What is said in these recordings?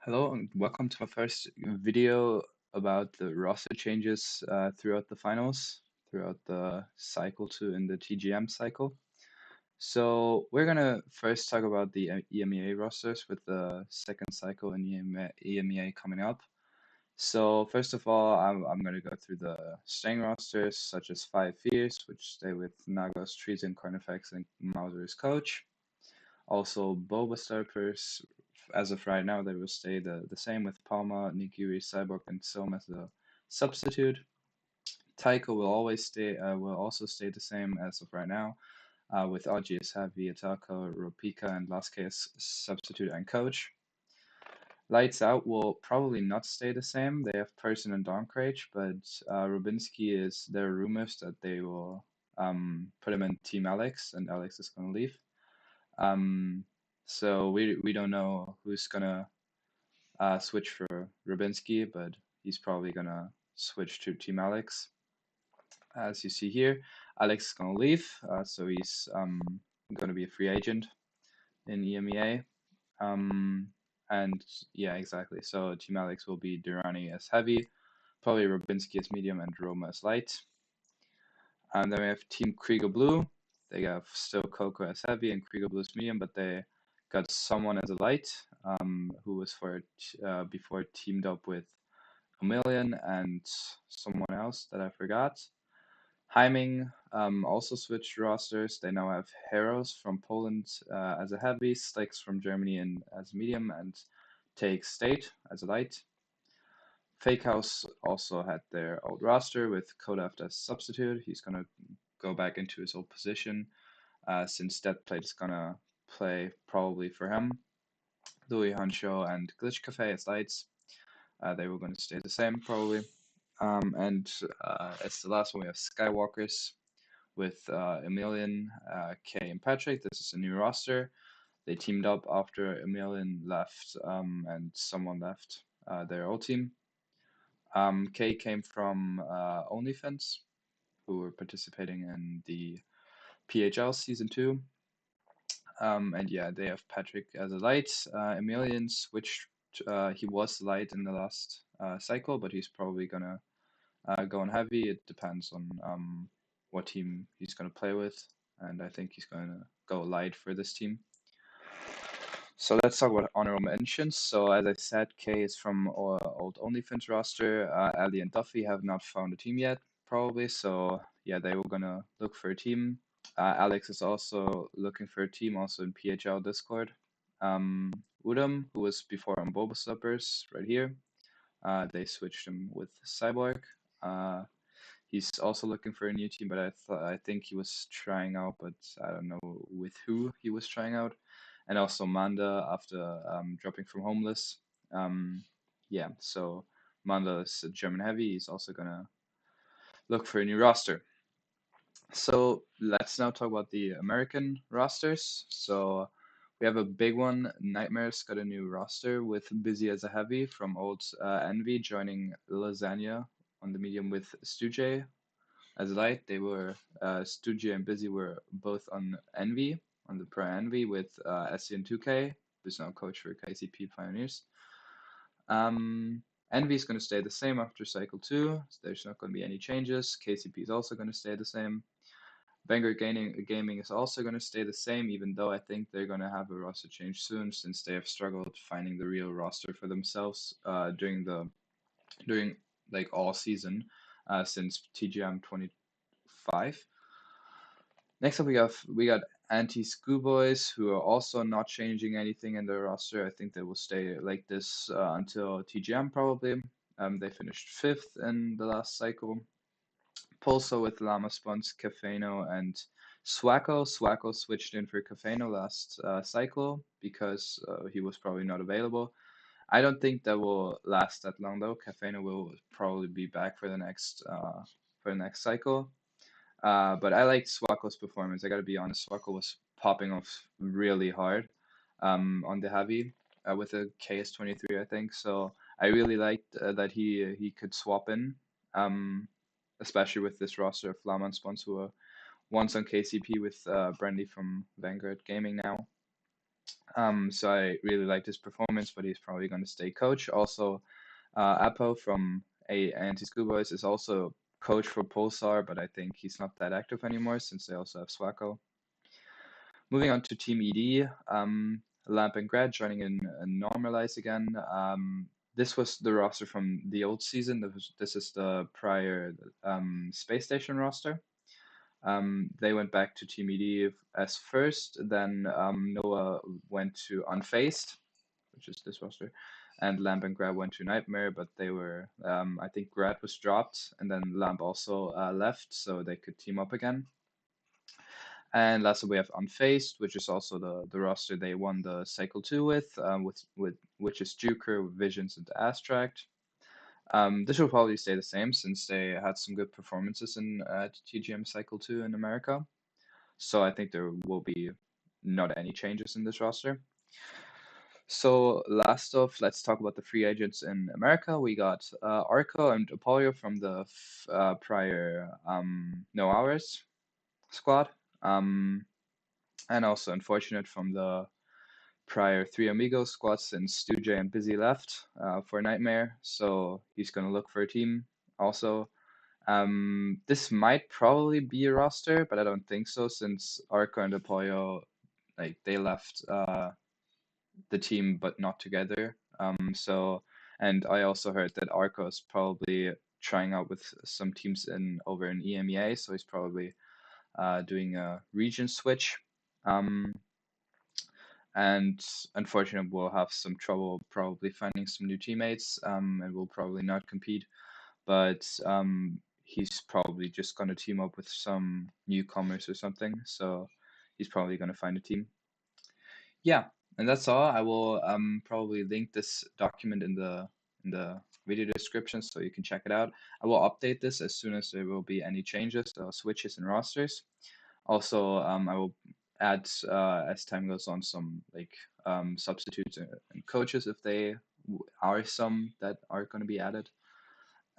Hello and welcome to our first video about the roster changes throughout the finals, throughout the cycle two in the TGM cycle. So we're gonna first talk about the EMEA rosters with the second cycle in EMEA coming up. So first of all, I'm gonna go through the staying rosters such as Five Fears, which stay with Nagos, Treason, Carnifex, and Mauser as coach. Also, Boba Starpers, as of right now, they will stay the same with Palma, Nigiri, Cyborg, and Som as a substitute. Taiko will also stay the same as of right now, with RGS Heavy, Atako, Ropika, and Laske as substitute and coach. Lights Out will probably not stay the same. They have Person and Doncrage, but Rubinsky there are rumors that they will put him in Team Alex, and Alex is going to leave. So we don't know who's gonna switch for Rubinsky, but he's probably gonna switch to Team Alex. As you see here, Alex is gonna leave, so he's gonna be a free agent in EMEA. And yeah, exactly. So Team Alex will be Durrani as heavy, probably Rubinsky as medium, and Roma as light. And then we have Team Krieger Blue. They have still Coco as heavy and Krieger Blue as medium, but they got someone as a light, who was before teamed up with a million and someone else that I forgot. Heiming also switched rosters. They now have Heroes from Poland as a heavy, Slicks from Germany as medium, and Take State as a light. Fake House also had their old roster with Kodaf as substitute. He's gonna go back into his old position since Deadplate is gonna play probably for him. Louis Hancho and Glitch Cafe as lights. They were going to stay the same probably. And as the last one, we have Skywalkers with Emilian, Kay, and Patrick. This is a new roster. They teamed up after Emilian left and someone left their old team. Kay came from OnlyFans, who were participating in the PHL Season 2. And yeah, they have Patrick as a light. Emilian switched. He was light in the last cycle, but he's probably gonna go on heavy. It depends on what team he's gonna play with, and I think he's gonna go light for this team. So let's talk about honorable mentions. So as I said, Kay is from old OnlyFans roster. Ali and Duffy have not found a team yet, probably. So yeah, they were gonna look for a team. Alex is also looking for a team, also in PHL Discord. Udam, who was before on Boba Suppers, right here. They switched him with Cyborg. He's also looking for a new team, but I think he was trying out, but I don't know with who he was trying out. And also Manda after dropping from Homeless. Yeah, so Manda is a German heavy. He's also gonna look for a new roster. So let's now talk about the American rosters. So we have a big one. Nightmares got a new roster with Busy as a heavy from old Envy joining Lasagna on the medium with Stuje as light. They were Stuje and Busy were both on Envy, on the Pro Envy with SCN2K, who's now coach for KCP Pioneers. Envy is going to stay the same after Cycle 2. So there's not going to be any changes. KCP is also going to stay the same. Vanguard Gaming is also going to stay the same, even though I think they're going to have a roster change soon, since they have struggled finding the real roster for themselves during like all season since TGM 25. Next up, we got Anti-Schoolboys, who are also not changing anything in their roster. I think they will stay like this until TGM probably. They finished 5th in the last cycle. Pulso with Llama Spons, Cafeno, and Swacko. Swacko switched in for Cafeno last cycle because he was probably not available. I don't think that will last that long though. Cafeno will probably be back for the next cycle. But I liked Swacko's performance. I gotta be honest, Swacko was popping off really hard on the heavy with a KS23, I think. So I really liked that he could swap in. Especially with this roster of Flaman Spons, who are once on KCP with Brandy from Vanguard Gaming now. So I really liked his performance, but he's probably going to stay coach. Also, Apo from Anti Schoolboys is also coach for Pulsar, but I think he's not that active anymore since they also have Swacko. Moving on to Team ED, Lamp and Grad joining in Normalize again. This was the roster from the old season. This is the prior Space Station roster. They went back to Team ED as first, then Noah went to Unfaced, which is this roster, and Lamp and Grab went to Nightmare, but they were, I think Grad was dropped, and then Lamp also left, so they could team up again. And lastly, we have Unfaced, which is also the roster they won the Cycle 2 with which is Juker, Visions, and Astract. This will probably stay the same since they had some good performances in TGM Cycle 2 in America. So I think there will be not any changes in this roster. So last off, let's talk about the free agents in America. We got Arco and Apollio from the prior No Hours squad. And also unfortunate from the prior Three Amigos squad since Stu J and Busy left for Nightmare. So he's going to look for a team also. This might probably be a roster, but I don't think so since Arco and Apoyo, like they left the team but not together. And I also heard that Arco is probably trying out with some teams over in EMEA, so he's probably doing a region switch. And unfortunately, we'll have some trouble probably finding some new teammates, and we'll probably not compete. But he's probably just going to team up with some newcomers or something. So he's probably going to find a team. Yeah, and that's all. I will probably link this document in the video description so you can check it out. I will update this as soon as there will be any changes, switches and rosters. Also, I will add as time goes on some like substitutes and coaches if they are some that are going to be added.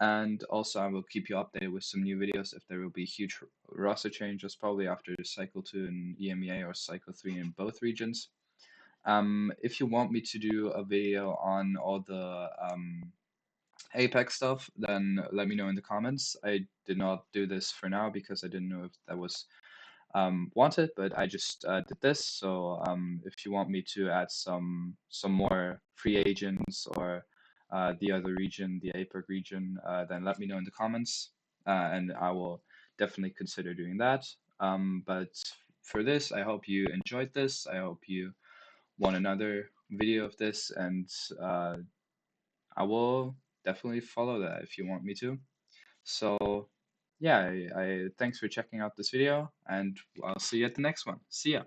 And also, I will keep you updated with some new videos if there will be huge roster changes, probably after Cycle 2 in EMEA or Cycle 3 in both regions. If you want me to do a video on all the Apex stuff, then let me know in the comments. I did not do this for now because I didn't know if that was wanted, but I just did this. So if you want me to add some more free agents or the other region, the APAC region, then let me know in the comments, and I will definitely consider doing that. But for this, I hope you enjoyed this. I hope you want another video of this, and I will definitely follow that if you want me to. So yeah, I thanks for checking out this video, and I'll see you at the next one. See ya.